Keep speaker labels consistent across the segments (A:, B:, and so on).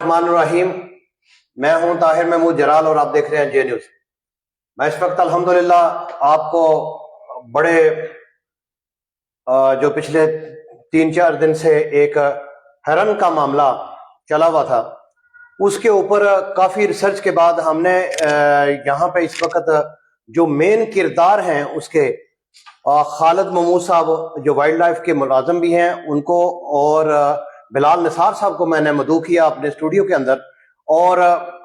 A: الرحمن الرحیم، میں ہوں طاہر محمود جلال اور آپ دیکھ رہے ہیں جے نیوز۔ میں اس وقت الحمدللہ آپ کو بڑے جو پچھلے 3-4 دن سے ایک ہرن کا معاملہ چلا ہوا تھا، اس کے اوپر کافی ریسرچ کے بعد ہم نے یہاں پہ اس وقت جو مین کردار ہیں اس کے خالد محمود صاحب جو وائلڈ لائف کے ملازم بھی ہیں ان کو، اور بلال نثار صاحب کو میں نے مدعو کیا اپنے اسٹوڈیو کے اندر۔ اور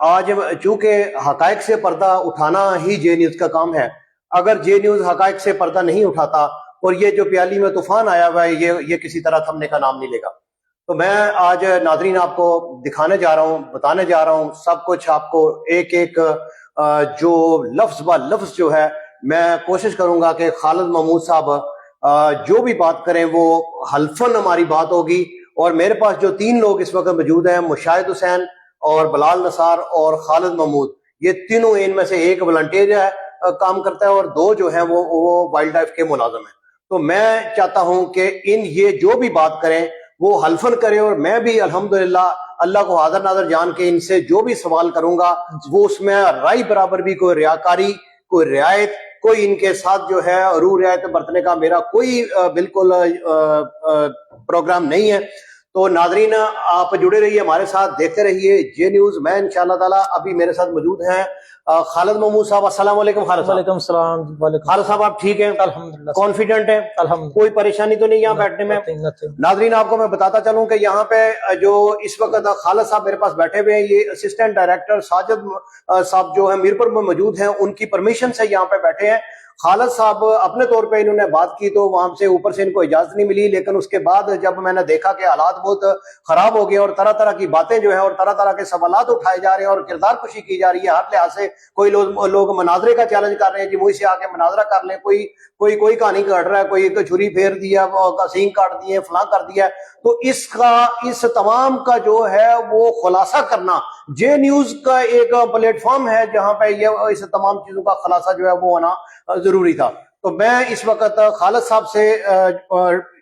A: آج چونکہ حقائق سے پردہ اٹھانا ہی جے نیوز کا کام ہے، اگر جے نیوز حقائق سے پردہ نہیں اٹھاتا اور یہ جو پیالی میں طوفان آیا ہوا ہے یہ کسی طرح تھمنے کا نام نہیں لے گا، تو میں آج ناظرین آپ کو دکھانے جا رہا ہوں، بتانے جا رہا ہوں سب کچھ آپ کو، ایک ایک جو لفظ با لفظ جو ہے میں کوشش کروں گا کہ خالد محمود صاحب جو بھی بات کریں وہ حلفاً ہماری بات ہوگی۔ اور میرے پاس جو 3 لوگ اس وقت موجود ہیں، مشاہد حسین اور بلال نثار اور خالد محمود، یہ تینوں ان میں سے ایک والنٹیئر ہے کام کرتا ہے اور 2 جو ہیں وہ وائلڈ لائف کے ملازم ہیں۔ تو میں چاہتا ہوں کہ یہ جو بھی بات کریں وہ حلفاً کریں، اور میں بھی الحمدللہ اللہ کو حاضر ناظر جان کے ان سے جو بھی سوال کروں گا وہ اس میں رائی برابر بھی کوئی ریاکاری، کوئی رعایت، کوئی ان کے ساتھ جو ہے روح رعایت برتنے کا میرا کوئی بالکل پروگرام نہیں ہے۔ تو ناظرین آپ جڑے رہیے ہمارے ساتھ، دیکھتے رہیے جے نیوز۔ میں انشاءاللہ تعالیٰ ابھی میرے ساتھ موجود ہیں خالد محمود صاحب۔ السلام علیکم خالد صاحب۔
B: وعلیکم السلام۔
A: خالد صاحب آپ ٹھیک ہیں؟
B: الحمدللہ،
A: کانفیڈنٹ ہیں؟
B: الحمدللہ،
A: کوئی پریشانی تو نہیں یہاں بیٹھنے میں؟ ناظرین آپ کو میں بتاتا چلوں کہ یہاں پہ جو اس وقت خالد صاحب میرے پاس بیٹھے ہوئے ہیں، یہ اسسٹنٹ ڈائریکٹر ساجد صاحب جو ہیں میرپور میں موجود ہیں، ان کی پرمیشن سے یہاں پہ بیٹھے ہیں۔ خالد صاحب اپنے طور پہ انہوں نے بات کی تو وہاں سے اوپر سے ان کو اجازت نہیں ملی، لیکن اس کے بعد جب میں نے دیکھا کہ حالات بہت خراب ہو گئے اور طرح طرح کی باتیں جو ہیں اور طرح طرح کے سوالات اٹھائے جا رہے ہیں اور کردار کشی کی جا رہی ہے ہر لحاظ سے، کوئی لوگ مناظرے کا چیلنج کر رہے ہیں، جموئی سے آ کے مناظرہ کر لیں، کوئی کہانی کاٹ رہا ہے، کوئی چھری پھیر دیا، سینگ کاٹ دیے، فلاں کر دیا۔ تو اس تمام کا جو ہے وہ خلاصہ کرنا جے نیوز کا ایک پلیٹ فارم ہے جہاں پہ یہ اس تمام چیزوں کا خلاصہ جو ہے وہ ہونا ضروری تھا۔ تو میں اس وقت خالد صاحب سے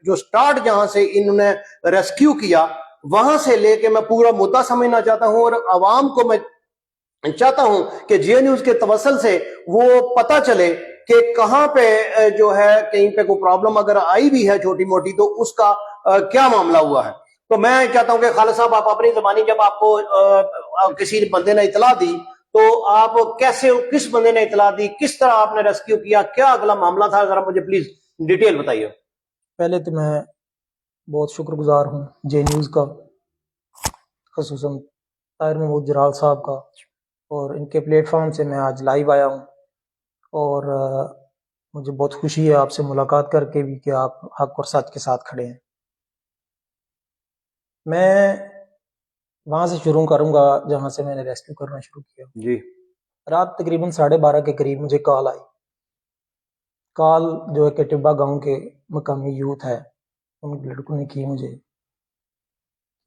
A: جو سٹارٹ جہاں سے انہوں نے ریسکیو کیا وہاں سے لے کے میں پورا مدعا سمجھنا چاہتا ہوں، اور عوام کو میں چاہتا ہوں کہ جے نیوز کے توسل سے وہ پتہ چلے کہ کہاں پہ جو ہے کہیں پہ کوئی پرابلم اگر آئی بھی ہے چھوٹی موٹی تو اس کا کیا معاملہ ہوا ہے۔ تو میں چاہتا ہوں کہ خالد صاحب آپ اپنی زبانی، جب آپ کو کسی بندے نے اطلاع دی تو آپ کیسے، کس بندے نے اطلاع دی، کس طرح آپ نے ریسکیو کیا، کیا اگلا معاملہ تھا، ذرا مجھے پلیز ڈیٹیل بتائیے۔
B: پہلے تو میں بہت شکر گزار ہوں جے نیوز کا، خصوصاً طاہر محمود جلال صاحب کا، اور ان کے پلیٹ فارم سے میں آج لائیو آیا ہوں، اور مجھے بہت خوشی ہے آپ سے ملاقات کر کے بھی کہ آپ حق اور سچ کے ساتھ کھڑے ہیں۔ میں وہاں سے شروع کروں گا جہاں سے میں نے ریسکیو کرنا شروع کیا۔
A: جی،
B: رات تقریباً 12:30 کے قریب مجھے کال آئی۔ کال جو ہے کہ ٹبا گاؤں کے مقامی یوتھ ہے ان لڑکوں نے کی مجھے،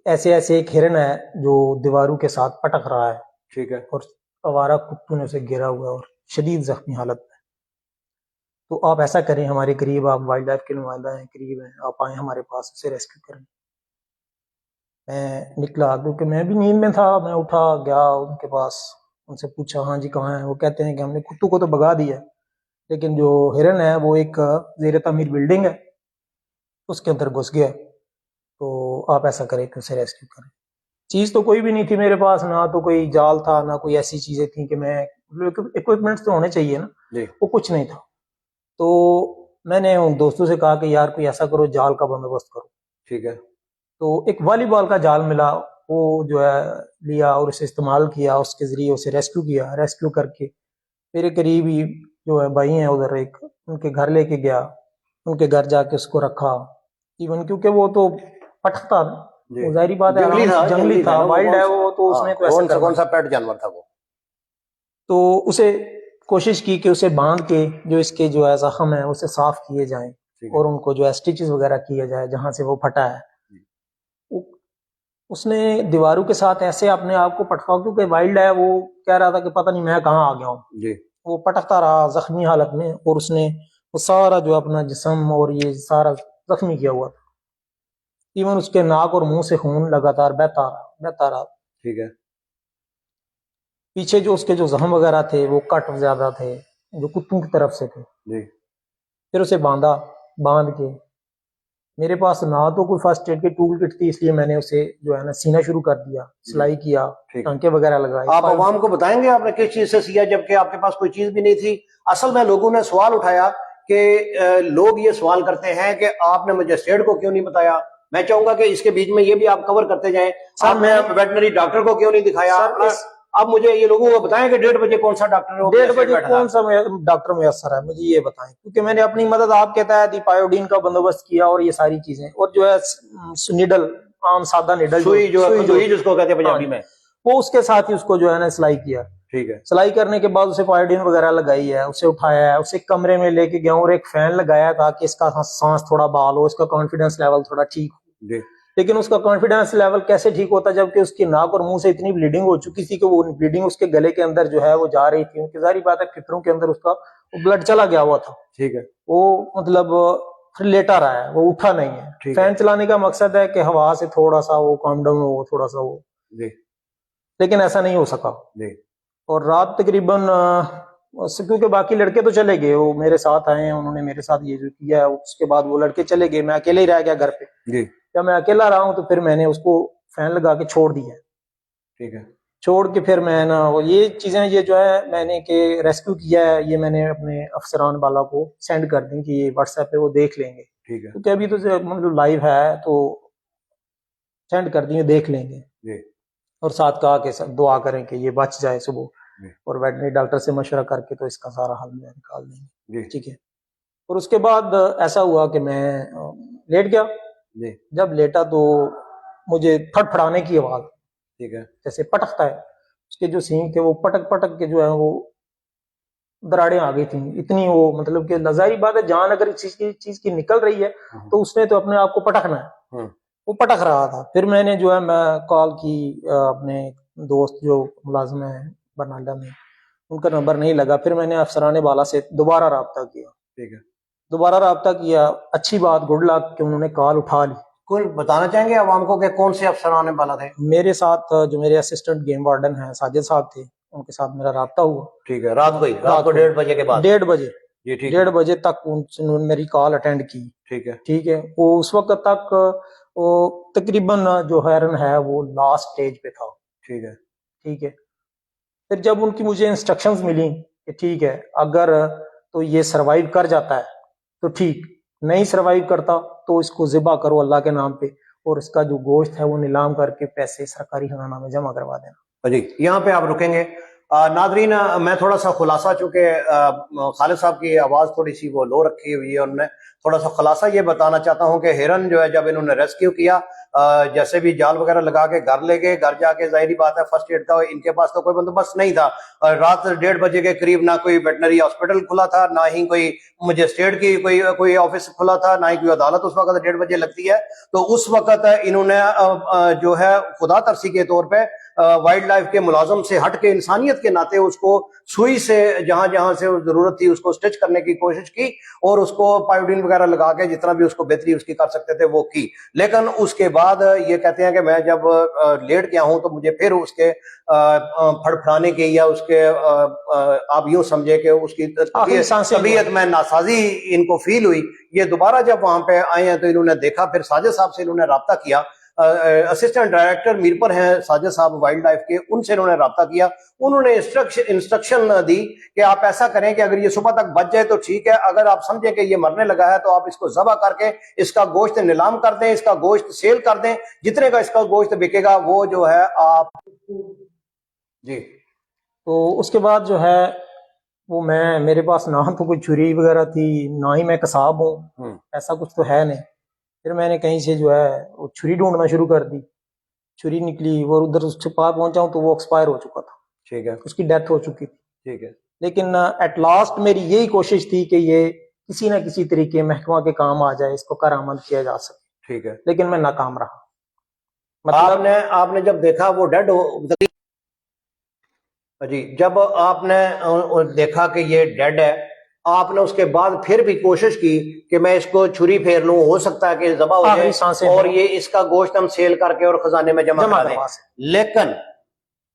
B: ایسے ایک ہرن ہے جو دیواروں کے ساتھ پٹک رہا ہے،
A: ٹھیک ہے،
B: اور آوارہ کتوں نے اسے گھیرا ہوا اور شدید زخمی حالت میں۔ تو آپ ایسا کریں، ہمارے قریب، آپ وائلڈ لائف کے نمائندہ ہیں، قریب ہیں، آپ آئیں ہمارے پاس، اسے ریسکیو کریں۔ میں نکلا کیونکہ میں بھی نیند میں تھا، میں اٹھا گیا ان کے پاس، ان سے پوچھا ہاں جی کہاں ہیں؟ وہ کہتے ہیں کہ ہم نے کتوں کو تو بھگا دیا، لیکن جو ہرن ہے وہ ایک زیر تعمیر بلڈنگ ہے اس کے اندر گھس گیا، تو آپ ایسا کریں کہ اسے ریسکیو کریں۔ چیز تو کوئی بھی نہیں تھی میرے پاس، نہ تو کوئی جال تھا، نہ کوئی ایسی چیزیں تھیں کہ میں، اکوپمنٹس تو ہونے چاہیے نا، وہ کچھ نہیں تھا۔ تو میں نے ان دوستوں سے کہا کہ یار کوئی ایسا کرو، جال کا بندوبست کرو۔
A: ٹھیک ہے،
B: تو ایک والی بال کا جال ملا، وہ جو ہے لیا اور اسے استعمال کیا، اس کے ذریعے اسے ریسکیو کیا۔ ریسکیو کر کے میرے قریبی جو ہے بھائی ہیں ادھر، ایک ان کے گھر لے کے گیا، ان کے گھر جا کے اس کو رکھا، ایون کیونکہ وہ تو پٹھتا نا، وہ ظاہری بات ہے جنگلی تھا، وائلڈ ہے وہ، تو اس نے تو ایسا
A: کون سا پیٹ جانور تھا وہ؟
B: تو اسے کوشش کی کہ اسے باندھ کے جو اس کے جو ہے زخم ہے اسے صاف کیے جائیں اور ان کو جو ہے سٹیچز وغیرہ کیے جائے جہاں سے وہ پھٹا ہے۔ اس نے دیواروں کے ساتھ ایسے اپنے آپ کو پٹکا، کیونکہ وائلڈ ہے، وہ کہہ رہا تھا کہ پتہ نہیں میں کہاں آ گیا ہوں
A: جی۔
B: وہ پٹکتا رہا زخمی حالت میں، اور اس نے وہ سارا جو اپنا جسم اور یہ سارا زخمی کیا ہوا تھا، ایون اس کے ناک اور منہ سے خون لگاتار بہتا رہا۔
A: ٹھیک ہے.
B: پیچھے جو اس کے جو زخم وغیرہ تھے وہ کٹ زیادہ تھے جو کتوں کی طرف سے تھے.
A: جی.
B: پھر اسے باندھ کے میرے پاس نہ تو کوئی فرسٹ ایڈ کی ٹول کٹ تھی، اس لیے میں نے اسے جو ہے نا سینا شروع کر دیا، سلائی کیا، ٹانکے وغیرہ لگائے.
A: آپ عوام کو بتائیں گے آپ نے کس چیز سے سیا جبکہ آپ کے پاس کوئی چیز بھی نہیں تھی؟ اصل میں لوگوں نے سوال اٹھایا کہ لوگ یہ سوال کرتے ہیں کہ آپ نے مجسٹریٹ کو کیوں نہیں بتایا. میں چاہوں گا کہ اس کے بیچ میں یہ بھی آپ کور کرتے جائیں. آپ نے ویٹنری ڈاکٹر کو کیوں نہیں دکھایا؟ اب مجھے یہ لوگوں کو بتائیں کہ 1:30 بجے کون سا ڈاکٹر ہو،
B: 1:30 بجے کون سا ڈاکٹر میسر ہے، مجھے یہ بتائیں، کیونکہ میں نے اپنی مدد آپ کے تحت پایوڈین کا بندوبست کیا اور یہ ساری چیزیں، اور جو ہے نیڈل، عام سادہ نیڈل،
A: سوئی جس کو کہتے ہیں پنجابی میں،
B: وہ اس کے ساتھ ہی اس کو جو ہے نا سلائی کیا.
A: ٹھیک ہے.
B: سلائی کرنے کے بعد اسے پایوڈین وغیرہ لگائی ہے، اسے اٹھایا ہے، اسے کمرے میں لے کے گیا اور ایک فین لگایا تاکہ اس کا سانس تھوڑا بحال ہو، اس کا کانفیڈنس لیول تھوڑا ٹھیک ہو.
A: جی.
B: لیکن اس کا کانفیڈنس لیول کیسے ٹھیک ہوتا جبکہ اس کی ناک اور منہ سے اتنی بلیڈنگ ہو چکی تھی کہ وہ بلیڈنگ اس کے گلے کے اندر جو ہے وہ جا رہی تھی، کیونکہ ظاہری بات ہے پھپھڑوں کے اندر اس کا بلڈ چلا گیا ہوا تھا.
A: ٹھیک ہے.
B: وہ مطلب پھر لیٹا رہا ہے، وہ اٹھا نہیں ہے. فین چلانے کا مقصد ہے کہ ہوا سے تھوڑا سا وہ کام ڈاؤن ہو، تھوڑا سا وہ، لیکن ایسا نہیں ہو سکا. اور رات تقریباً کیونکہ باقی لڑکے تو چلے گئے، وہ میرے ساتھ آئے ہیں، انہوں نے میرے ساتھ یہ جو کیا ہے، اس کے بعد وہ لڑکے چلے گئے، میں اکیلے ہی رہ گیا گھر پہ. جب میں اکیلا رہا ہوں تو پھر میں نے اس کو فین لگا کے چھوڑ دیا. ٹھیک ہے. چھوڑ کے پھر میں نا یہ چیزیں، یہ جو ہے میں نے کہ ریسکیو کیا ہے، یہ میں نے اپنے افسران بالا کو سینڈ کر دیں کہ یہ واٹس ایپ پہ وہ دیکھ لیں گے. ٹھیک ہے. کیونکہ ابھی تو مطلب لائیو ہے تو سینڈ کر دیں، دیکھ لیں گے. اور ساتھ کہا کہ دعا کریں کہ یہ بچ جائے صبح، اور ویٹرنری ڈاکٹر سے مشورہ کر کے تو اس کا سارا حل میں نکال دیں گے. ٹھیک ہے. اور اس کے بعد ایسا ہوا کہ میں لیٹ گیا. جب لیٹا تو مجھے پھٹ پھڑانے کی آواز، ٹھیک ہے، جیسے پٹکتا ہے، اس کے جو سینگ تھے وہ پٹک پٹک کے جو ہے وہ دراڑیں آ گئی تھیں اتنی، وہ مطلب کہ ظاہری بات ہے جان اگر چیز کی نکل رہی ہے تو اس نے تو اپنے آپ کو پٹکنا ہے. وہ پٹک رہا تھا. پھر میں نے جو ہے میں کال کی اپنے دوست جو ملازم ہیں برنالڈا میں، ان کا نمبر نہیں لگا. پھر میں نے افسران بالا سے دوبارہ رابطہ کیا. ٹھیک ہے. دوبارہ رابطہ کیا، اچھی بات، گڈ لک کہ انہوں نے کال اٹھا لی.
A: کل بتانا چاہیں گے عوام کو کہ کون سے افسران بالا تھے؟
B: میرے ساتھ جو میرے اسسٹنٹ گیم وارڈن ہیں ساجد صاحب تھے، ان کے ساتھ میرا رابطہ ہوا.
A: ٹھیک ہے. رات کو 1:30 بجے کے بعد
B: 1:30 بجے 1:30 بجے تک انہوں نے میری کال اٹینڈ کی. ٹھیک ہے. ٹھیک ہے. وہ اس وقت تک وہ تقریباً جو ہیرن ہے وہ لاسٹ سٹیج پہ تھا. ٹھیک ہے. ٹھیک ہے. پھر جب ان کی مجھے انسٹرکشنز ملی کہ ٹھیک ہے اگر تو یہ سروائیو کر جاتا ہے تو ٹھیک، نہیں سروائیو کرتا تو اس کو ذبح کرو اللہ کے نام پہ، اور اس کا جو گوشت ہے وہ نیلام کر کے پیسے سرکاری خزانہ میں جمع کروا دینا.
A: جی یہاں پہ آپ رکیں گے. ناظرین میں تھوڑا سا خلاصہ، چونکہ خالد صاحب کی آواز تھوڑی سی وہ لو رکھی ہوئی ہے، اور میں تھوڑا سا خلاصہ یہ بتانا چاہتا ہوں کہ ہرن جو ہے جب انہوں نے ریسکیو کیا، جیسے بھی جال وغیرہ لگا کے گھر لے گئے. گھر جا کے ظاہری بات ہے فرسٹ ایڈ کا ان کے پاس تو کوئی بندوبست نہیں تھا. رات 1:30 بجے کے قریب نہ کوئی ویٹنری ہاسپٹل کھلا تھا، نہ ہی کوئی مجسٹریٹ کی کوئی آفس کھلا تھا، نہ ہی کوئی عدالت اس وقت 1:30 بجے لگتی ہے. تو اس وقت انہوں نے جو ہے خدا ترسی کے طور پہ وائلڈ لائف کے ملازم سے ہٹ کے انسانیت کے ناطے اس کو سوئی سے جہاں جہاں سے ضرورت تھی اس کو سٹچ کرنے کی کوشش کی، اور اس کو پایوڈین وغیرہ لگا کے جتنا بھی اس کو بہتری اس کی کر سکتے تھے وہ کی. لیکن اس کے بعد یہ کہتے ہیں کہ میں جب لیٹ گیا ہوں تو مجھے پھر اس کے پھڑپھڑانے کی، یا اس کے آپ یوں سمجھے کہ اس کی طبیعت میں ناسازی ان کو فیل ہوئی. یہ دوبارہ جب وہاں پہ آئے ہیں تو انہوں نے دیکھا، پھر ساجد صاحب سے انہوں نے رابطہ کیا. اسسٹنٹ ڈائریکٹر میر پر ہیں ساجد صاحب وائلڈ لائف کے، ان سے انہوں نے رابطہ کیا. انہوں نے انسٹرکشن دی کہ آپ ایسا کریں کہ اگر یہ صبح تک بچ جائے تو ٹھیک ہے، اگر آپ سمجھیں کہ یہ مرنے لگا ہے تو آپ اس کو ذبح کر کے اس کا گوشت نیلام کر دیں، اس کا گوشت سیل کر دیں، جتنے کا اس کا گوشت بکے گا وہ جو ہے آپ. جی.
B: تو اس کے بعد جو ہے وہ میرے پاس نہ تو کوئی چھری وغیرہ تھی، نہ ہی میں قصاب ہوں، ایسا کچھ تو ہے نہیں. پھر میں نے کہیں سے جو ہے وہ چھری ڈھونڈنا شروع کر دی. چھری نکلی، اور ادھر اس کے پاس پہنچا ہوں تو وہ ایکسپائر ہو چکا تھا. ٹھیک ہے. اس کی ڈیتھ ہو چکی تھی. ٹھیک ہے. لیکن ایٹ لاسٹ میری یہی کوشش تھی کہ یہ کسی نہ کسی طریقے محکمہ کے کام آ جائے، اس کو کارآمد کیا جا سکے. ٹھیک ہے. لیکن میں ناکام رہا.
A: مطلب آپ نے جب دیکھا وہ ڈیڈ ہو جی، جب آپ نے دیکھا کہ یہ ڈیڈ ہے، آپ نے اس کے بعد پھر بھی کوشش کی کہ میں اس کو چھری پھیر لوں، ہو سکتا ہے کہ ذبح ہو جائے اور یہ اس کا گوشت ہم سیل کر کے اور خزانے میں جمع کرا دیں. لیکن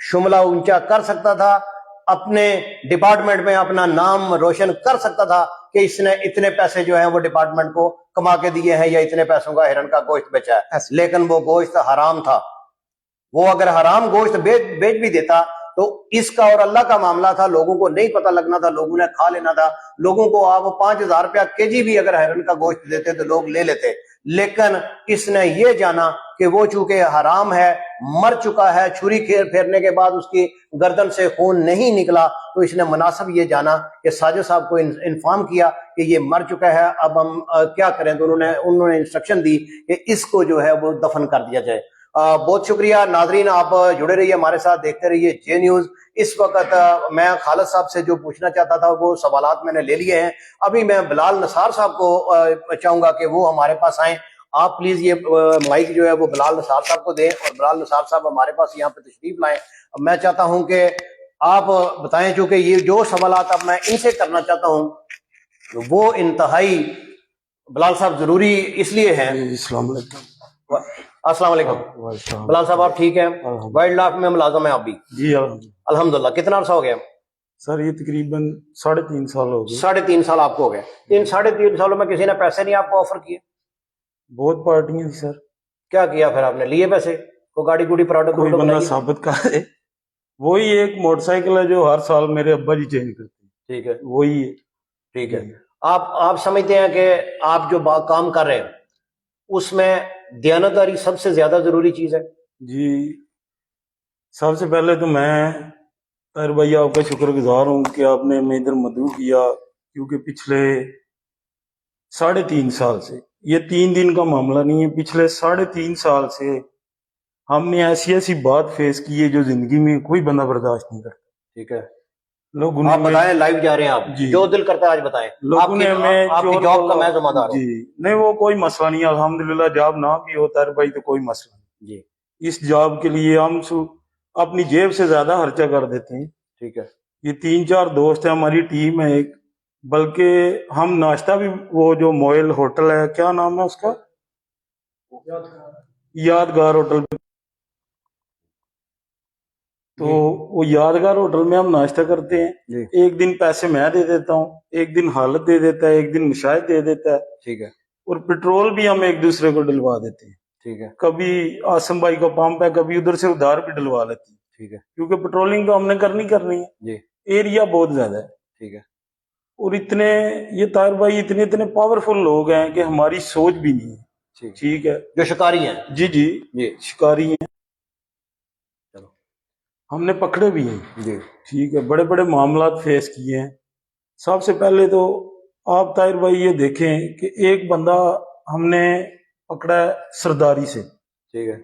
A: شملہ اونچا کر سکتا تھا, اپنے ڈپارٹمنٹ میں اپنا نام روشن کر سکتا تھا کہ اس نے اتنے پیسے جو ہیں وہ ڈپارٹمنٹ کو کما کے دیے ہیں یا اتنے پیسوں کا ہرن کا گوشت بیچا ہے, لیکن وہ گوشت حرام تھا. وہ اگر حرام گوشت بیچ بھی دیتا تو اس کا اور اللہ کا معاملہ تھا, لوگوں کو نہیں پتہ لگنا تھا, لوگوں نے کھا لینا تھا. لوگوں کو آپ 5,000 روپیہ کے جی بھی اگر ہرن کا گوشت دیتے تو لوگ لے لیتے, لیکن اس نے یہ جانا کہ وہ چونکہ حرام ہے, مر چکا ہے, چھری پھیرنے کے بعد اس کی گردن سے خون نہیں نکلا, تو اس نے مناسب یہ جانا کہ ساجد صاحب کو انفارم کیا کہ یہ مر چکا ہے, اب ہم کیا کریں. تو انہوں نے انسٹرکشن دی کہ اس کو جو ہے وہ دفن کر دیا جائے. بہت شکریہ ناظرین, آپ جڑے رہیے ہمارے ساتھ, دیکھتے رہیے جے نیوز. اس وقت میں خالد صاحب سے جو پوچھنا چاہتا تھا وہ سوالات میں نے لے لیے ہیں. ابھی میں بلال نثار صاحب کو چاہوں گا کہ وہ ہمارے پاس آئیں. آپ پلیز یہ مائک جو ہے وہ بلال نثار صاحب کو دیں, اور بلال نثار صاحب ہمارے پاس یہاں پہ تشریف لائیں. میں چاہتا ہوں کہ آپ بتائیں, چونکہ یہ جو سوالات اب میں ان سے کرنا چاہتا ہوں وہ انتہائی بلال صاحب ضروری اس لیے ہیں.
C: السلام علیکم.
A: السلام علیکم بلال صاحب, آپ ٹھیک ہیں؟ وائلڈ لائف میں ملازم ہیں آپ بھی؟
C: جی
A: الحمدللہ. کتنا عرصہ ہو گیا
C: سر؟ یہ تقریباً 3.5 سال ہو گئے.
A: 3.5 سال آپ کو ہو گئے. ان 3.5 سالوں میں کسی نے پیسے نہیں آپ کو آفر کیے؟
C: بہت پارٹیاں تھی سر.
A: کیا کیا پھر آپ نے؟ لیے پیسے؟ کوئی گاڑی گوڑی پروڈکٹ
C: کوئی بندہ ثابت کر دے. وہی ایک موٹر سائیکل ہے جو ہر سال میرے ابا جی چینج کرتے ہیں.
A: ٹھیک ہے,
C: وہی ہے.
A: ٹھیک ہے. آپ سمجھتے ہیں کہ آپ جو کام کر رہے ہیں اس میں دیانتداری سب سے زیادہ ضروری چیز ہے؟
C: جی, سب سے پہلے تو میں طاہر بھائی آپ کا شکر گزار ہوں کہ آپ نے ہمیں ادھر مدعو کیا, کیونکہ پچھلے 3.5 سال سے, یہ 3 دن کا معاملہ نہیں ہے, پچھلے 3.5 سال سے ہم نے ایسی بات فیس کی ہے جو زندگی میں کوئی بندہ برداشت نہیں کرتا.
A: ٹھیک ہے,
C: لوگ
A: آپ بتائیں, لائیو جا رہے ہیں آپ,
C: جی,
A: جو دل کرتا ہے آج بتائیں.
C: لوگوں نے ہمیں
A: آپ کی جاب کا میں ذمہ دار ہوں.
C: جی نہیں, وہ کوئی مسئلہ نہیں, الحمدللہ. جاب نہ بھی ہو طاہر بھائی تو کوئی مسئلہ نہیں.
A: جی,
C: اس جاب کے لیے ہم اپنی جیب سے زیادہ خرچہ کر دیتے ہیں.
A: ٹھیک ہے.
C: یہ 3-4 دوست ہیں, ہماری ٹیم ہے ایک, بلکہ ہم ناشتہ بھی, وہ جو موئل ہوٹل ہے, کیا نام ہے اس کا, یادگار ہوٹل, تو وہ یادگار ہوٹل میں ہم ناشتہ کرتے ہیں. ایک دن پیسے میں دے دیتا ہوں, ایک دن حالت دے دیتا ہے, ایک دن مشاہد دے دیتا ہے.
A: ٹھیک ہے.
C: اور پیٹرول بھی ہم ایک دوسرے کو ڈلوا دیتے ہیں.
A: ٹھیک ہے.
C: کبھی آسم بھائی کا پمپ ہے, کبھی ادھر سے ادھار بھی ڈلوا لیتے ہیں.
A: ٹھیک ہے.
C: کیونکہ پیٹرولنگ تو ہم نے کرنی ہے.
A: جی,
C: ایریا بہت زیادہ ہے.
A: ٹھیک ہے.
C: اور یہ طاہر بھائی اتنے پاورفل لوگ ہیں کہ ہماری سوچ بھی نہیں ہے. ٹھیک ہے,
A: جو شکاری ہیں.
C: جی جی
A: جی,
C: شکاری ہیں,
A: چلو
C: ہم نے پکڑے بھی ہیں.
A: جی,
C: ٹھیک ہے, بڑے بڑے معاملات فیس کیے ہیں. سب سے پہلے تو آپ طاہر بھائی یہ دیکھیں کہ ایک بندہ ہم نے پکڑا ہے سرداری سے.
A: ٹھیک ہے.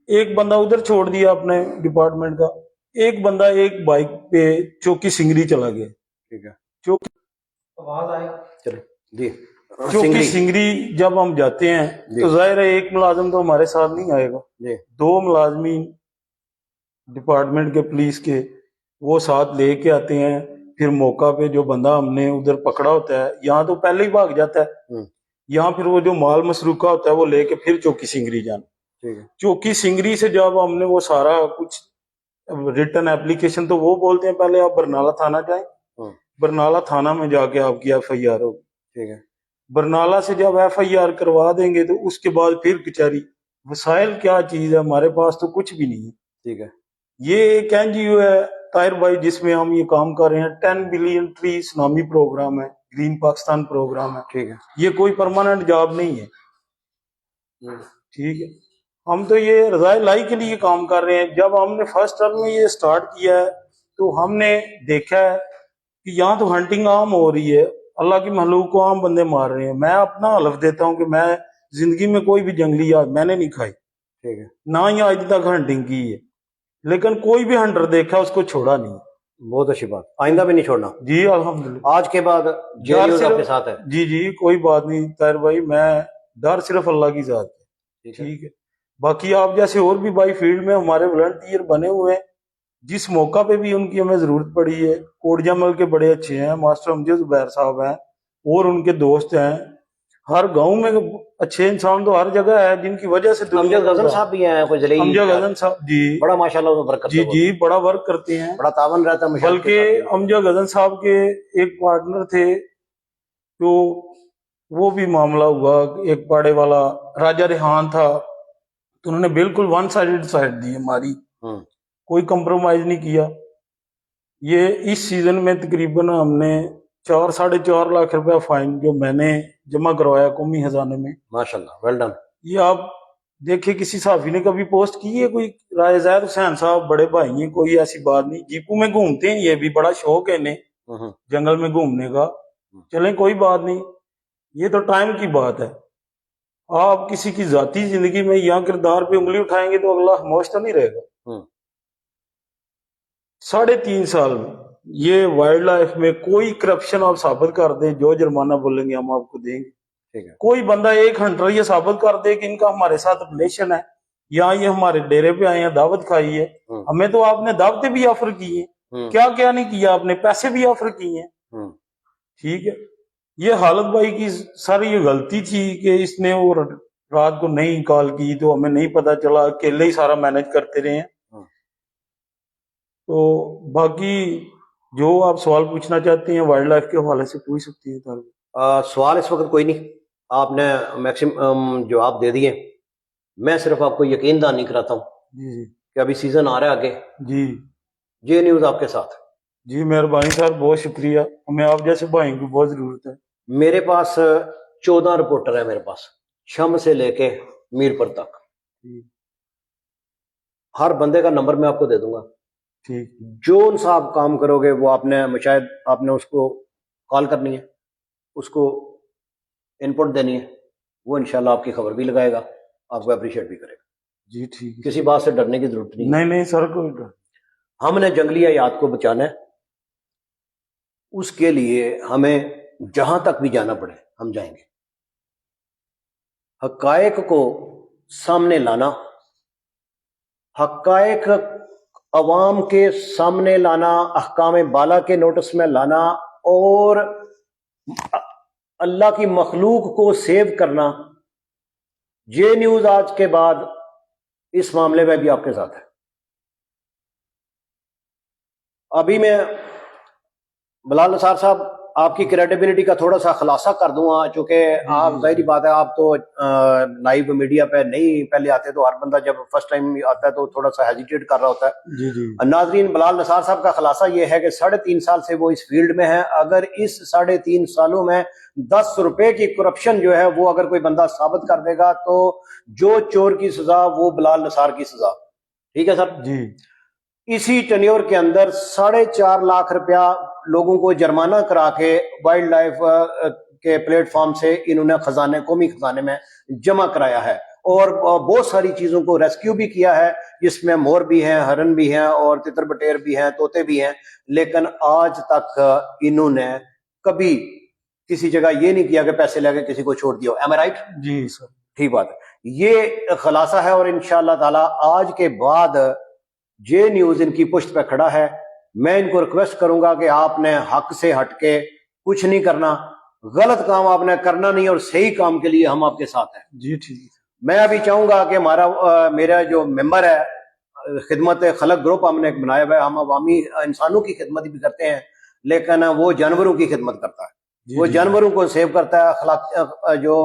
C: ایک بندہ ادھر چھوڑ دیا اپنے ڈپارٹمنٹ کا, ایک بندہ ایک بائک پہ چوکی سنگری چلا گیا.
A: ٹھیک ہے.
C: آواز آئے,
A: چلو جی,
C: چوکی سنگری جب ہم جاتے ہیں تو ظاہر ہے ایک ملازم تو ہمارے ساتھ نہیں آئے گا. 2 ملازمین ڈپارٹمنٹ کے پولیس کے وہ ساتھ لے کے آتے ہیں. پھر موقع پہ جو بندہ ہم نے ادھر پکڑا ہوتا ہے, یہاں تو پہلے ہی بھاگ جاتا ہے, یہاں پھر وہ جو مال مسروقہ ہوتا ہے وہ لے کے پھر چوکی سنگری جانا. چوکی سنگری سے جب ہم نے وہ سارا کچھ ریٹن اپلیکیشن, تو وہ بولتے ہیں پہلے آپ برنالہ تھانہ جائیں, برنالہ تھانہ میں جا کے آپ کی ایف آئی آر ہوگی.
A: ٹھیک ہے.
C: برنالہ سے جب ایف آئی آر کروا دیں گے تو اس کے بعد پھر کچہری. وسائل کیا چیز ہے ہمارے پاس تو کچھ بھی نہیں ہے.
A: ٹھیک ہے.
C: یہ ایک این جی او ہے طاہر بھائی جس میں ہم یہ کام کر رہے ہیں. 10 بلین ٹریز نامی پروگرام ہے, گرین پاکستان پروگرام ہے.
A: ٹھیک ہے.
C: یہ کوئی پرماننٹ جاب نہیں ہے. ٹھیک ہے, ہم تو یہ رضائے الہی کے لیے کام کر رہے ہیں. جب ہم نے فرسٹ ٹرم میں یہ سٹارٹ کیا ہے تو ہم نے دیکھا ہے کہ یہاں تو ہنٹنگ عام ہو رہی ہے, اللہ کی مخلوق کو عام بندے مار رہے ہیں. میں اپنا حلف دیتا ہوں کہ میں زندگی میں کوئی بھی جنگلی یاد میں نے نہیں کھائی.
A: ٹھیک ہے.
C: نہ ہی آج تک ہنٹنگ کی ہے, لیکن کوئی بھی ہنٹر دیکھا اس کو چھوڑا نہیں.
A: بہت اچھی بات, آئندہ بھی نہیں چھوڑنا.
C: جی الحمدللہ,
A: آج کے بعد جیل آپ کے ساتھ ہے.
C: جی جی کوئی بات نہیں طاہر بھائی, میں ڈر صرف اللہ کی ذات ہے. ٹھیک ہے. باقی آپ جیسے اور بھی بھائی فیلڈ میں ہمارے والنٹیئر بنے ہوئے ہیں, جس موقع پہ بھی ان کی ہمیں ضرورت پڑی ہے. کوٹ جمل کے بڑے اچھے ہیں, ماسٹر امجد زبیر صاحب ہیں اور ان کے دوست ہیں, ہر گاؤں میں اچھے انسان تو ہر جگہ ہے جن کی وجہ سے دنیا
A: امجد غزن صاحب بھی ہیں کوئی ضلعی
C: امجد غزن صاحب جی
A: بڑا ماشاءاللہ ورک کرتے
C: جی
A: ہیں،
C: جی بڑا ورک کرتے ہیں،
A: بڑا تعاون رہتا ہے مشاہد کے
C: بلکہ
A: ساتھ۔
C: امجد غزن صاحب کے ایک پارٹنر تھے تو وہ بھی معاملہ ہوا، ایک پاڑے والا راجہ ریحان تھا تو انہوں نے بالکل ون سائڈڈ سائڈ دی ہماری، کوئی کمپرومائز نہیں کیا۔ یہ اس سیزن میں تقریباً ہم نے 4.5 لاکھ روپیہ فائن جو میں نے جمع کروایا قومی خزانے میں،
A: ماشاءاللہ ویل ڈن۔
C: یہ آپ دیکھیں کسی صحافی نے کبھی پوسٹ کی ہے کوئی؟ رائے زید حسین صاحب بڑے بھائی ہیں، کوئی ایسی بات نہیں، جیپو میں گھومتے ہیں، یہ بھی بڑا شوق ہے انہیں جنگل میں گھومنے کا، چلیں کوئی بات نہیں، یہ تو ٹائم کی بات ہے۔ آپ کسی کی ذاتی زندگی میں یہاں کردار پہ انگلی اٹھائیں گے تو اگلا خاموش تو نہیں رہے گا۔ 3.5 سال میں یہ وائلڈ لائف میں کوئی کرپشن آپ ثابت کر دیں، جو جرمانہ بولیں گے ہم آپ کو دیں گے۔ کوئی بندہ ایک ہنٹر یہ ثابت کر دے کہ ان کا ہمارے ساتھ ریلیشن ہے یا یہ ہمارے ڈیرے پہ آئے ہیں، دعوت کھائی ہے، ہمیں تو آپ نے دعوتیں بھی آفر کی ہیں، کیا کیا نہیں کیا آپ نے، پیسے بھی آفر کیے ہیں، ٹھیک ہے۔ یہ حالت بھائی کی ساری یہ غلطی تھی کہ اس نے وہ رات کو نہیں کال کی تو ہمیں نہیں پتا چلا، اکیلے ہی سارا مینج کرتے رہے ہیں۔ تو باقی جو آپ سوال پوچھنا چاہتے ہیں وائلڈ لائف کے حوالے سے پوچھ سکتی ہیں۔
A: سوال اس وقت کوئی نہیں، آپ نے میکسیمم جواب دے دیے، میں صرف آپ کو یقین دہانی کراتا ہوں
C: جی
A: کہ ابھی سیزن آ رہا ہے آگے،
C: جی
A: جے نیوز آپ کے ساتھ۔
C: جی مہربانی سر، بہت شکریہ، ہمیں آپ جیسے بھائیوں کی بہت ضرورت ہے۔
A: میرے پاس 14 رپورٹر ہے، میرے پاس شم سے لے کے میرپور تک، ہر بندے کا نمبر میں آپ کو دے دوں گا،
C: ٹھیک،
A: جو ان سے آپ کام کرو گے وہ آپ نے مشاہد آپ نے اس کو کال کرنی ہے، اس کو ان پٹ دینی ہے، وہ انشاءاللہ آپ کی خبر بھی لگائے گا، آپ کو اپریشیٹ بھی کرے گا۔
C: جی ٹھیک،
A: کسی بات سے ڈرنے کی ضرورت نہیں ہے،
C: نہیں نہیں سر، کوئی ڈر،
A: ہم نے جنگلی حیات کو بچانا ہے، اس کے لیے ہمیں جہاں تک بھی جانا پڑے ہم جائیں گے۔ حقائق کو سامنے لانا، حقائق عوام کے سامنے لانا، احکام بالا کے نوٹس میں لانا، اور اللہ کی مخلوق کو سیو کرنا، یہ نیوز آج کے بعد اس معاملے میں بھی آپ کے ساتھ ہے۔ ابھی میں بلال نثار صاحب آپ کی کریڈیبلٹی کا تھوڑا سا خلاصہ کر دوں گا، چونکہ آپ ظاہری بات ہے آپ تو لائیو میڈیا پہ نہیں پہلے آتے، تو ہر بندہ جب فرسٹ ٹائم آتا ہے تو تھوڑا سا ہیزیٹیٹ کر رہا ہوتا ہے۔
C: جی جی
A: ناظرین، بلال نثار صاحب کا خلاصہ یہ ہے کہ 3.5 سال سے وہ اس فیلڈ میں ہیں، اگر اس 3.5 سالوں میں 10 روپے کی کرپشن جو ہے وہ اگر کوئی بندہ ثابت کر دے گا تو جو چور کی سزا وہ بلال نثار کی سزا، ٹھیک ہے سر
C: جی۔
A: اسی ٹینیور کے اندر 4.5 لاکھ روپیہ لوگوں کو جرمانہ کرا کے وائلڈ لائف کے پلیٹ فارم سے انہوں نے خزانے قومی خزانے میں جمع کرایا ہے، اور بہت ساری چیزوں کو ریسکیو بھی کیا ہے، جس میں مور بھی ہیں، ہرن بھی ہیں، اور تتر بٹیر بھی ہیں، طوطے بھی ہیں، لیکن آج تک انہوں نے کبھی کسی جگہ یہ نہیں کیا کہ پیسے لے کے کسی کو چھوڑ دیا ہو۔ ایم آئی رائٹ؟
C: جی سر،
A: ٹھیک بات ہے، یہ خلاصہ ہے، اور انشاءاللہ تعالی آج کے بعد جے نیوز ان کی پشت پہ کھڑا ہے۔ میں ان کو ریکویسٹ کروں گا کہ آپ نے حق سے ہٹ کے کچھ نہیں کرنا، غلط کام آپ نے کرنا نہیں، اور صحیح کام کے لیے ہم آپ کے ساتھ ہیں۔
C: جی ٹھیک،
A: میں ابھی چاہوں گا کہ میرا جو ممبر ہے خدمت خلق گروپ ہم نے ایک بنایا ہوا ہے، ہم عوامی انسانوں کی خدمت بھی کرتے ہیں، لیکن وہ جانوروں کی خدمت کرتا ہے، وہ جانوروں کو سیو کرتا ہے، اخلاق جو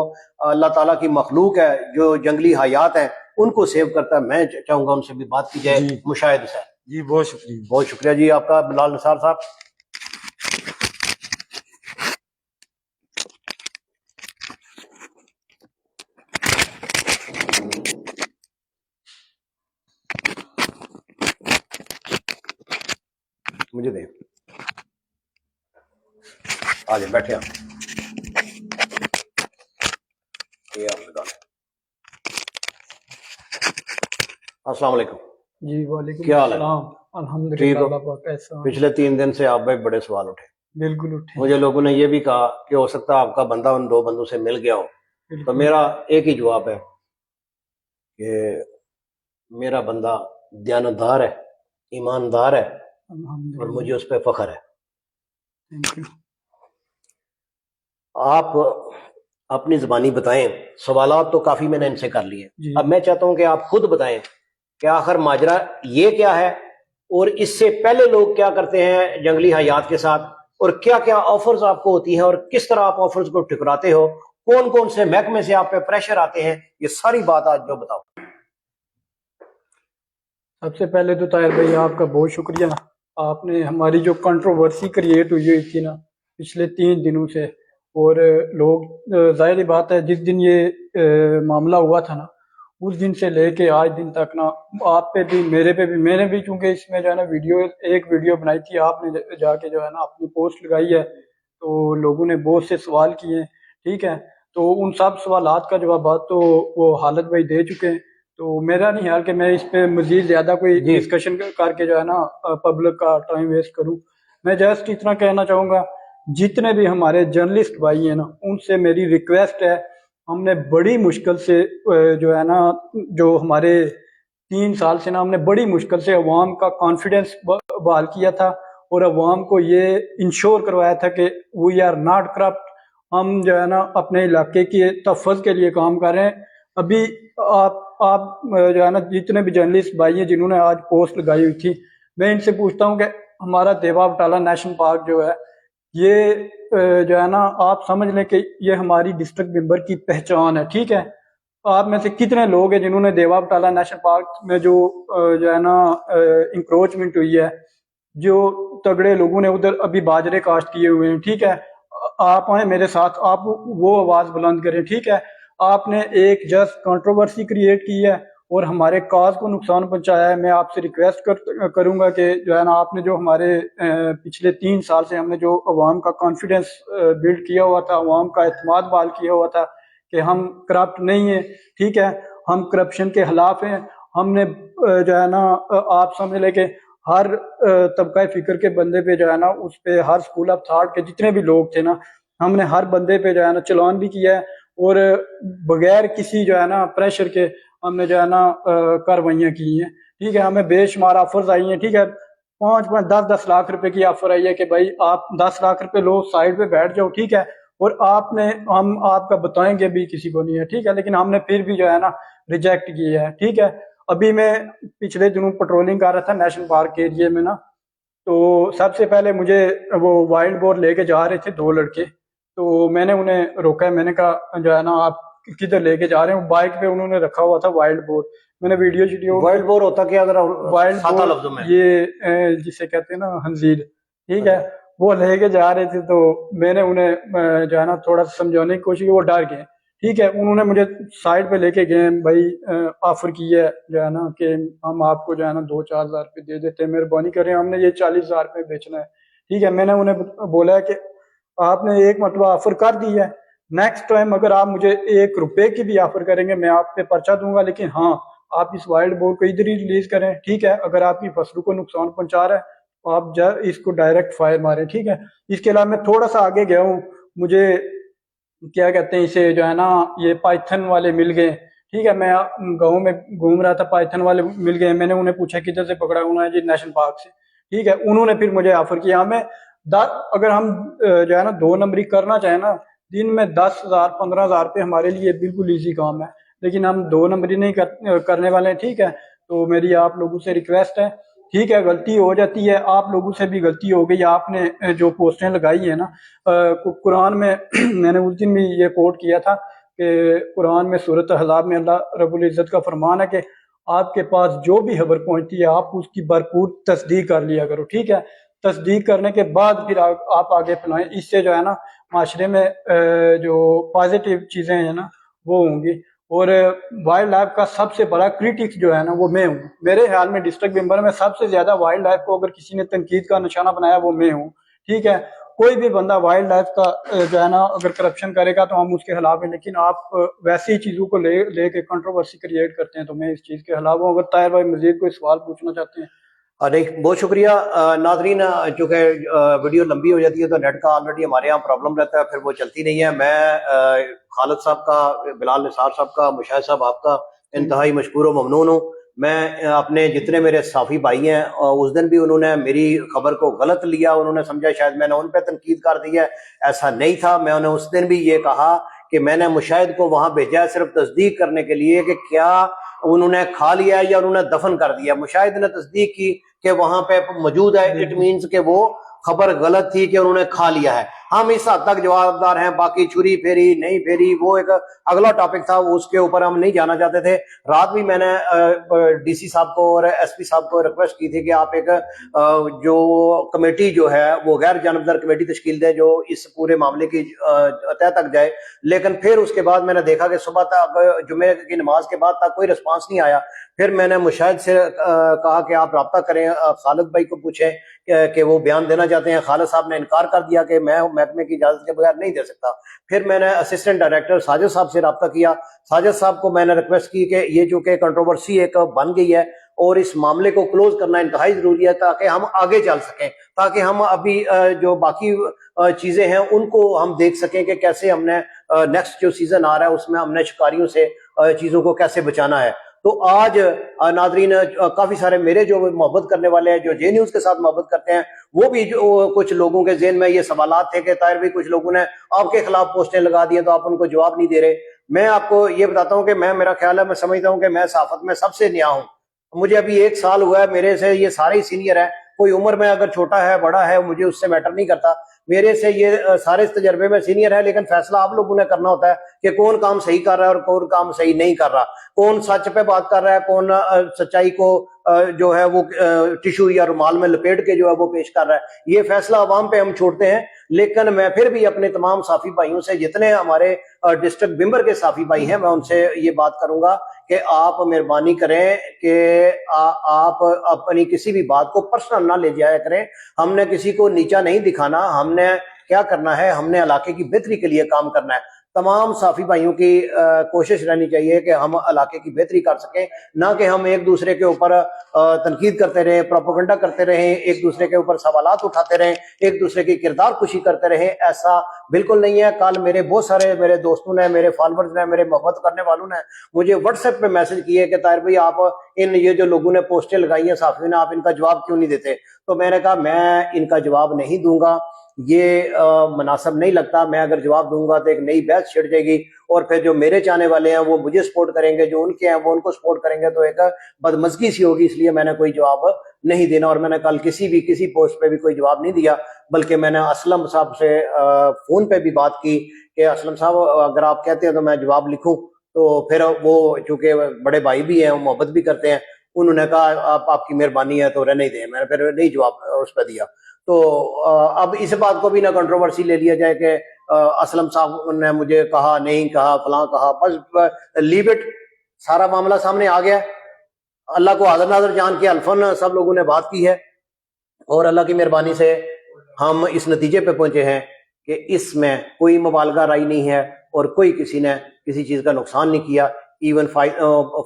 A: اللہ تعالیٰ کی مخلوق ہے، جو جنگلی حیات ہیں ان کو سیو کرتا ہے۔ میں چاہوں گا ان سے بھی بات کی جائے مشاہد سے۔
C: جی بہت شکریہ،
A: بہت شکریہ جی آپ کا بلال نثار صاحب۔ مجھے دیں، آ جائیں بیٹھے آپ، یہ آپ لگا لیں۔ السلام علیکم
B: جی وعلیکم
A: کیا حال ہے؟
B: السلام،
A: ٹھیک
B: الحمدللہ،
A: ہو؟
B: اللہ پاک کیسا؟
A: پچھلے 3 دن سے آپ پہ بڑے سوال اٹھے،
B: بالکل اٹھے،
A: مجھے لوگوں نے یہ بھی کہا کہ ہو سکتا ہے آپ کا بندہ ان 2 بندوں سے مل گیا ہو، تو
B: بالکل
A: میرا ایک ہی جواب ہے کہ میرا بندہ دیانتدار ہے، ایماندار ہے، اور
B: الحمدللہ،
A: مجھے اس پہ فخر ہے۔
B: Thank you.
A: آپ اپنی زبانی بتائیں. سوالات تو کافی میں نے ان سے کر لیے.
B: جی
A: اب میں چاہتا ہوں کہ آپ خود بتائیں کہ آخر ماجرا یہ کیا ہے, اور اس سے پہلے لوگ کیا کرتے ہیں جنگلی حیات کے ساتھ, اور کیا کیا آفرز آپ کو ہوتی ہیں, اور کس طرح آپ آفرز کو ٹھکراتے ہو, کون کون سے محکمے سے آپ پہ پریشر آتے ہیں, یہ ساری بات آج جو بتاؤ.
D: سب سے پہلے تو طاہر بھائی آپ کا بہت شکریہ. آپ نے ہماری جو کنٹروورسی کریٹ ہوئی تھی نا پچھلے 3 دنوں سے, اور لوگ ظاہر بات ہے جس دن یہ معاملہ ہوا تھا نا اس دن سے لے کے آج دن تک نا آپ پہ بھی میرے پہ بھی, میں نے بھی چونکہ اس میں جو ہے نا ایک ویڈیو بنائی تھی, آپ نے جا کے جو ہے نا اپنی پوسٹ لگائی ہے, تو لوگوں نے بہت سے سوال کیے ہیں. ٹھیک ہے, تو ان سب سوالات کا جوابات تو وہ حالت بھائی دے چکے ہیں. تو میرا نہیں خیال کہ میں اس پہ مزید زیادہ کوئی ڈسکشن کر کے جو ہے نا پبلک کا ٹائم ویسٹ کروں. میں جسٹ اتنا کہنا چاہوں گا, جتنے بھی ہمارے جرنلسٹ بھائی ہیں نا ان سے میری ریکویسٹ ہے, ہم نے بڑی مشکل سے جو ہے نا جو ہمارے 3 سال سے نا ہم نے بڑی مشکل سے عوام کا کانفیڈنس بحال کیا تھا, اور عوام کو یہ انشور کروایا تھا کہ وی آر ناٹ کرپٹ, ہم جو ہے نا اپنے علاقے کے تحفظ کے لیے کام کر رہے ہیں. ابھی آپ جو ہے نا جتنے بھی جرنلسٹ بھائی ہیں جنہوں نے آج پوسٹ لگائی ہوئی تھی, میں ان سے پوچھتا ہوں کہ ہمارا دیوا بٹالہ نیشنل پارک جو ہے یہ جو ہے نا آپ سمجھ لیں کہ یہ ہماری ڈسٹرکٹ ممبر کی پہچان ہے. ٹھیک ہے, آپ میں سے کتنے لوگ ہیں جنہوں نے دیوا بٹالہ نیشنل پارک میں جو ہے نا انکروچمنٹ ہوئی ہے, جو تگڑے لوگوں نے ادھر ابھی باجرے کاشت کیے ہوئے ہیں. ٹھیک ہے, آپ آئیں میرے ساتھ, آپ وہ آواز بلند کریں. ٹھیک ہے, آپ نے ایک جسٹ کنٹروورسی کریٹ کی ہے اور ہمارے کاز کو نقصان پہنچایا ہے. میں آپ سے ریکویسٹ کروں گا کہ جو ہے نا آپ نے جو ہمارے پچھلے 3 سال سے ہم نے جو عوام کا کانفیڈنس بلڈ کیا ہوا تھا, عوام کا اعتماد بحال کیا ہوا تھا کہ ہم کرپٹ نہیں ہیں. ٹھیک ہے, ہم کرپشن کے خلاف ہیں. ہم نے جو ہے نا آپ سمجھ لیں کہ ہر طبقہ فکر کے بندے پہ جو ہے نا اس پہ ہر اسکول آف تھاٹ کے جتنے بھی لوگ تھے نا ہم نے ہر بندے پہ جو ہے نا چلان بھی کیا ہے, اور بغیر کسی جو ہے نا پریشر کے ہم نے جو ہے نا کاروائیاں کی ہیں. ٹھیک ہے, ہمیں بے شمار آفرز آئی ہیں. ٹھیک ہے, 5-10 لاکھ روپے کی آفر آئی ہے کہ بھائی آپ 10 لاکھ روپے لو, سائڈ پہ بیٹھ جاؤ. ٹھیک ہے, اور ہم آپ کا بتائیں گے بھی کسی کو نہیں ہے. ٹھیک ہے, لیکن ہم نے پھر بھی جو ہے نا ریجیکٹ کیا ہے. ٹھیک ہے, ابھی میں پچھلے دنوں پیٹرولنگ کر رہا تھا نیشنل پارک کے ایریے میں نا, تو سب سے پہلے مجھے وہ وائلڈ بور لے کے جا رہے تھے 2 لڑکے, تو میں نے انہیں روکا. میں نے کہا جو ہے نا آپ کدھر لے کے جا رہے ہیں؟ بائک پہ انہوں نے رکھا ہوا تھا وائلڈ بور. میں نے ویڈیو
A: وائلڈ بور ہوتا کیا اگر
D: وائلڈ
A: سادہ
D: بور
A: لفظوں میں؟
D: یہ جسے کہتے ہیں نا خنزیر. ٹھیک ہے, وہ لے کے جا رہے تھے, تو میں نے انہیں جو ہے نا تھوڑا سا سمجھانے کی کوشش کی, وہ ڈر گئے. ٹھیک ہے, انہوں نے مجھے سائڈ پہ لے کے گئے, بھائی آفر کی ہے جو ہے نا کہ ہم آپ کو جو ہے نا 2-4 ہزار روپے دے دیتے ہیں, مہربانی کریں, ہم نے یہ 40 ہزار روپے بیچنا ہے. ٹھیک ہے, میں نے انہیں بولا کہ آپ نے ایک مرتبہ آفر کر دی ہے, نیکسٹ ٹائم اگر آپ مجھے 1 روپے کی بھی آفر کریں گے میں آپ پہ پرچہ دوں گا, لیکن ہاں آپ اس وائلڈ بور کو ادھر ہی ریلیز کریں. ٹھیک ہے, اگر آپ کی فصلوں کو نقصان پہنچا رہا ہے تو آپ اس کو ڈائریکٹ فائر ماریں. ٹھیک ہے, اس کے علاوہ میں تھوڑا سا آگے گیا ہوں, مجھے کیا کہتے ہیں اسے جو ہے نا یہ پائتھن والے مل گئے. ٹھیک ہے, میں گاؤں میں گھوم رہا تھا, پائتھن والے مل گئے. میں نے انہیں پوچھا کدھر سے پکڑا, انہوں نے جی نیشنل پارک سے. ٹھیک ہے, انہوں نے پھر مجھے آفر کیا, ہمیں اگر ہم جو ہے نا 2 نمبری کرنا چاہیں نا دن میں 10,000-15,000 روپے ہمارے لیے بالکل ایزی کام ہے, لیکن ہم 2 نمبری نہیں کرنے والے ہیں. ٹھیک ہے, تو میری آپ لوگوں سے ریکویسٹ ہے. ٹھیک ہے, غلطی ہو جاتی ہے, آپ لوگوں سے بھی غلطی ہو گئی. آپ نے جو پوسٹیں لگائی ہیں نا قرآن میں میں نے اس دن بھی یہ کوٹ کیا تھا کہ قرآن میں سورۃ احزاب میں اللہ رب العزت کا فرمان ہے کہ آپ کے پاس جو بھی خبر پہنچتی ہے آپ اس کی بھرپور تصدیق کر لیا کرو. ٹھیک ہے, تصدیق کرنے کے بعد پھر آپ آگے پھیلائیں. اس سے جو ہے نا معاشرے میں جو پازیٹیو چیزیں ہیں نا وہ ہوں گی. اور وائلڈ لائف کا سب سے بڑا کریٹکس جو ہے نا وہ میں ہوں. میرے خیال میں ڈسٹرکٹ ممبر میں سب سے زیادہ وائلڈ لائف کو اگر کسی نے تنقید کا نشانہ بنایا وہ میں ہوں. ٹھیک ہے, کوئی بھی بندہ وائلڈ لائف کا جو ہے نا اگر کرپشن کرے گا تو ہم اس کے خلاف ہیں, لیکن آپ ویسی چیزوں کو لے کے کنٹروورسی کریٹ کرتے ہیں تو میں اس چیز کے خلاف ہوں. اگر طاہر بھائی مزید کوئی سوال پوچھنا چاہتے ہیں.
A: نہیں, بہت شکریہ. ناظرین, چونکہ ویڈیو لمبی ہو جاتی ہے تو نیٹ کا آلریڈی ہمارے یہاں پرابلم رہتا ہے, پھر وہ چلتی نہیں ہے. میں خالد صاحب کا, بلال نثار صاحب کا, مشاہد صاحب آپ کا انتہائی مشکور و ممنون ہوں. میں اپنے جتنے میرے صحافی بھائی ہیں, اس دن بھی انہوں نے میری خبر کو غلط لیا, انہوں نے سمجھا شاید میں نے ان پہ تنقید کر دی ہے, ایسا نہیں تھا. میں انہیں اس دن بھی یہ کہا کہ میں نے مشاہد کو وہاں بھیجا ہے صرف تصدیق کرنے کے لیے کہ کیا انہوں نے کھا لیا یا انہوں نے دفن کر دیا. مشاہد نے تصدیق کی کہ وہاں پہ موجود ہے, اٹ مینز کہ وہ خبر غلط تھی کہ انہوں نے کھا لیا ہے. ہم اس حد تک جواب دار ہیں, باقی چھری پھیری نہیں پھیری وہ ایک اگلا ٹاپک تھا, اس کے اوپر ہم نہیں جانا چاہتے تھے. رات بھی میں نے ڈی سی صاحب کو اور ایس پی صاحب کو ریکویسٹ کی تھی کہ آپ ایک جو کمیٹی جو ہے وہ غیر جانبدار کمیٹی تشکیل دیں جو اس پورے معاملے کی تہ تک جائے. لیکن پھر اس کے بعد میں نے دیکھا کہ صبح تک جمعے کی نماز کے بعد تک کوئی رسپانس نہیں آیا. پھر میں نے مشاہد سے کہا کہ آپ رابطہ کریں, خالد بھائی کو پوچھیں کہ وہ بیان دینا چاہتے ہیں. خالد صاحب نے انکار کر دیا کہ میں محکمے کی اجازت کے بغیر نہیں دے سکتا. پھر میں نے اسسٹنٹ ڈائریکٹر ساجد صاحب سے رابطہ کیا. ساجد صاحب کو میں نے ریکویسٹ کی کہ یہ جو کہ کنٹروورسی ایک بن گئی ہے اور اس معاملے کو کلوز کرنا انتہائی ضروری ہے تاکہ ہم آگے چل سکیں, تاکہ ہم ابھی جو باقی چیزیں ہیں ان کو ہم دیکھ سکیں کہ کیسے ہم نے نیکسٹ جو سیزن آ رہا ہے اس میں ہم نے شکاریوں سے چیزوں کو کیسے بچانا ہے. تو آج ناظرین کافی سارے میرے جو محبت کرنے والے ہیں, جو جے نیوز کے ساتھ محبت کرتے ہیں, وہ بھی جو کچھ لوگوں کے ذہن میں یہ سوالات تھے کہ طاہر بھی کچھ لوگوں نے آپ کے خلاف پوسٹیں لگا دی ہیں تو آپ ان کو جواب نہیں دے رہے. میں آپ کو یہ بتاتا ہوں کہ میرا خیال ہے, میں سمجھتا ہوں کہ میں صحافت میں سب سے نیا ہوں. مجھے ابھی 1 سال ہوا ہے, میرے سے یہ سارے ہی سینئر ہیں. کوئی عمر میں اگر چھوٹا ہے بڑا ہے مجھے اس سے میٹر نہیں کرتا, میرے سے یہ سارے اس تجربے میں سینئر ہے. لیکن فیصلہ آپ لوگوں نے کرنا ہوتا ہے کہ کون کام صحیح کر رہا ہے اور کون کام صحیح نہیں کر رہا, کون سچ پہ بات کر رہا ہے, کون سچائی کو جو ہے وہ ٹیشو یا رومال میں لپیٹ کے جو ہے وہ پیش کر رہا ہے. یہ فیصلہ عوام پہ ہم چھوڑتے ہیں. لیکن میں پھر بھی اپنے تمام صحافی بھائیوں سے, جتنے ہمارے ڈسٹرکٹ ممبر کے صحافی بھائی ہیں, میں ان سے یہ بات کروں گا کہ آپ مہربانی کریں کہ آپ اپنی کسی بھی بات کو پرسنل نہ لے جایا کریں. ہم نے کسی کو نیچا نہیں دکھانا, ہم نے کیا کرنا ہے, ہم نے علاقے کی بہتری کے لیے کام کرنا ہے. تمام صحافی بھائیوں کی کوشش رہنی چاہیے کہ ہم علاقے کی بہتری کر سکیں, نہ کہ ہم ایک دوسرے کے اوپر تنقید کرتے رہیں, پروپیگنڈا کرتے رہیں, ایک دوسرے کے اوپر سوالات اٹھاتے رہیں, ایک دوسرے کی کردار کشی کرتے رہیں. ایسا بالکل نہیں ہے. کل میرے بہت سارے میرے دوستوں نے, میرے فالوورز نے, میرے محبت کرنے والوں نے مجھے واٹس ایپ پہ میسج کیے کہ طاہر بھائی آپ یہ جو لوگوں نے پوسٹیں لگائی ہیں صحافیوں نے, آپ ان کا جواب کیوں نہیں دیتے؟ تو میں نے کہا میں ان کا جواب نہیں دوں گا, یہ مناسب نہیں لگتا. میں اگر جواب دوں گا تو ایک نئی بحث چھڑ جائے گی اور پھر جو میرے چاہنے والے ہیں وہ مجھے سپورٹ کریں گے, جو ان کے ہیں وہ ان کو سپورٹ کریں گے, تو ایک بدمزگی سی ہوگی. اس لیے میں نے کوئی جواب نہیں دینا. اور میں نے کل کسی پوسٹ پہ بھی کوئی جواب نہیں دیا, بلکہ میں نے اسلم صاحب سے فون پہ بھی بات کی کہ اسلم صاحب اگر آپ کہتے ہیں تو میں جواب لکھوں. تو پھر وہ چونکہ بڑے بھائی بھی ہیں, وہ محبت بھی کرتے ہیں, انہوں نے کہا آپ کی مہربانی ہے تو رہنے ہی دیں. میں نے پھر نہیں جواب اس پہ دیا. تو اب اس بات کو بھی نہ کنٹروورسی لے لیا جائے کہ اسلم صاحب نے مجھے کہا, نہیں کہا, فلاں کہا. بس لیو اٹ, سارا معاملہ سامنے آ گیا. اللہ کو حاضر ناظر جان کے الفن سب لوگوں نے بات کی ہے, اور اللہ کی مہربانی سے ہم اس نتیجے پہ پہنچے ہیں کہ اس میں کوئی مبالغہ رائی نہیں ہے اور کوئی کسی نے کسی چیز کا نقصان نہیں کیا. ایون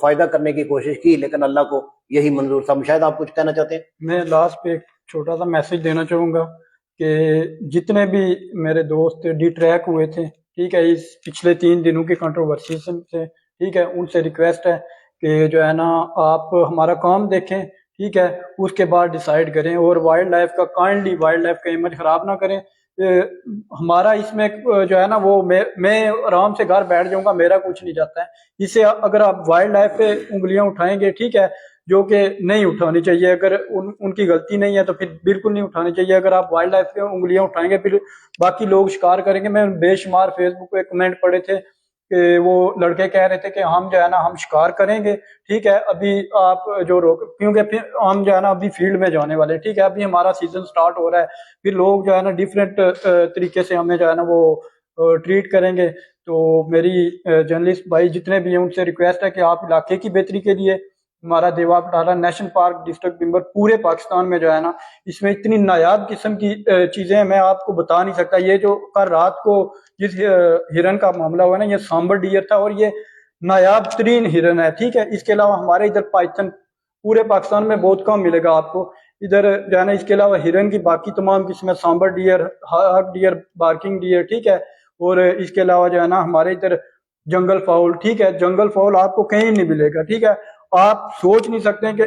A: فائدہ کرنے کی کوشش کی, لیکن اللہ کو یہی منظور تھا. شاید آپ کچھ کہنا چاہتے ہیں؟
D: میں لاسٹ پہ ایک چھوٹا سا میسج دینا چاہوں گا کہ جتنے بھی میرے دوست ڈی ٹریک ہوئے تھے, ٹھیک ہے, اس پچھلے 3 دنوں کی کنٹروورسی سے, ٹھیک ہے, ان سے ریکویسٹ ہے کہ جو ہے نا آپ ہمارا کام دیکھیں, ٹھیک ہے, اس کے بعد ڈیسائیڈ کریں. اور وائلڈ لائف کا کائنڈلی وائلڈ لائف کا امیج خراب نہ کریں. ہمارا اس میں جو ہے نا وہ میں آرام سے گھر بیٹھ جاؤں گا, میرا کچھ نہیں جاتا ہے. اس سے اگر آپ وائلڈ لائف پہ انگلیاں اٹھائیں گے, ٹھیک ہے, جو کہ نہیں اٹھانی چاہیے, اگر ان کی غلطی نہیں ہے تو پھر بالکل نہیں اٹھانی چاہیے. اگر آپ وائلڈ لائف پہ انگلیاں اٹھائیں گے پھر باقی لوگ شکار کریں گے. میں بے شمار فیس بک پہ کمنٹ پڑھے تھے کہ وہ لڑکے کہہ رہے تھے کہ ہم جو ہے نا ہم شکار کریں گے, ٹھیک ہے, ابھی آپ جو کیونکہ پھر ہم جو ہے نا ابھی فیلڈ میں جانے والے, ٹھیک ہے, ابھی ہمارا سیزن سٹارٹ ہو رہا ہے, پھر لوگ جو ہے نا ڈیفرنٹ طریقے سے ہمیں جو ہے نا وہ ٹریٹ کریں گے. تو میری جرنلسٹ بھائی جتنے بھی ہیں ان سے ریکویسٹ ہے کہ آپ علاقے کی بہتری کے لیے ہمارا دیوا بٹالہ نیشنل پارک ڈسٹرکٹ ممبر پورے پاکستان میں جو ہے نا اس میں اتنی نایاب قسم کی چیزیں ہیں, میں آپ کو بتا نہیں سکتا. یہ جو کل رات کو جس ہرن کا معاملہ ہوا نا, یہ سامبر ڈیئر تھا اور یہ نایاب ترین ہرن ہے, ٹھیک ہے. اس کے علاوہ ہمارے ادھر پائتھن پورے پاکستان میں بہت کم ملے گا آپ کو ادھر جو ہے نا. اس کے علاوہ ہرن کی باقی تمام قسمیں, sambar deer, hog deer, barking deer, ٹھیک ہے, اور اس کے علاوہ جو ہے نا ہمارے ادھر جنگل فاؤل, ٹھیک ہے, جنگل فاؤل آپ کو کہیں نہیں ملے گا, ٹھیک ہے. آپ سوچ نہیں سکتے کہ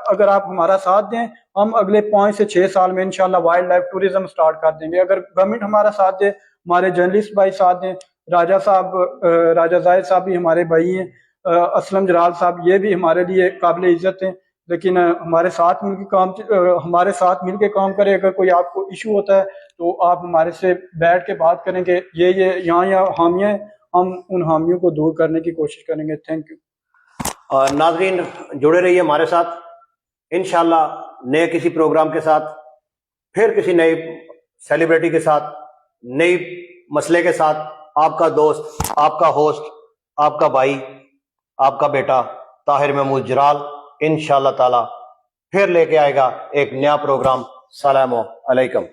D: اگر آپ ہمارا ساتھ دیں, ہم اگلے 5 سے 6 سال میں انشاءاللہ وائلڈ لائف ٹوریزم سٹارٹ کر دیں گے. اگر گورنمنٹ ہمارا ساتھ دے, ہمارے جرنلسٹ بھائی ساتھ دیں, راجہ زاہد صاحب بھی ہمارے بھائی ہیں، اسلم جلال صاحب یہ بھی ہمارے لیے قابل عزت ہیں، لیکن ہمارے ساتھ مل کے کام کرے. اگر کوئی آپ کو ایشو ہوتا ہے تو آپ ہمارے سے بیٹھ کے بات کریں کہ یہ یہاں حامیہ ہیں، ہم ان حامیوں کو دور کرنے کی کوشش کریں گے. Thank you.
A: ناظرین جڑے رہیے ہمارے ساتھ، انشاءاللہ نئے کسی پروگرام کے ساتھ، پھر کسی نئی سیلیبریٹی کے ساتھ، نئی مسئلے کے ساتھ. آپ کا دوست، آپ کا ہوسٹ، آپ کا بھائی، آپ کا بیٹا طاہر محمود جرال انشاءاللہ تعالی پھر لے کے آئے گا ایک نیا پروگرام. السلام علیکم.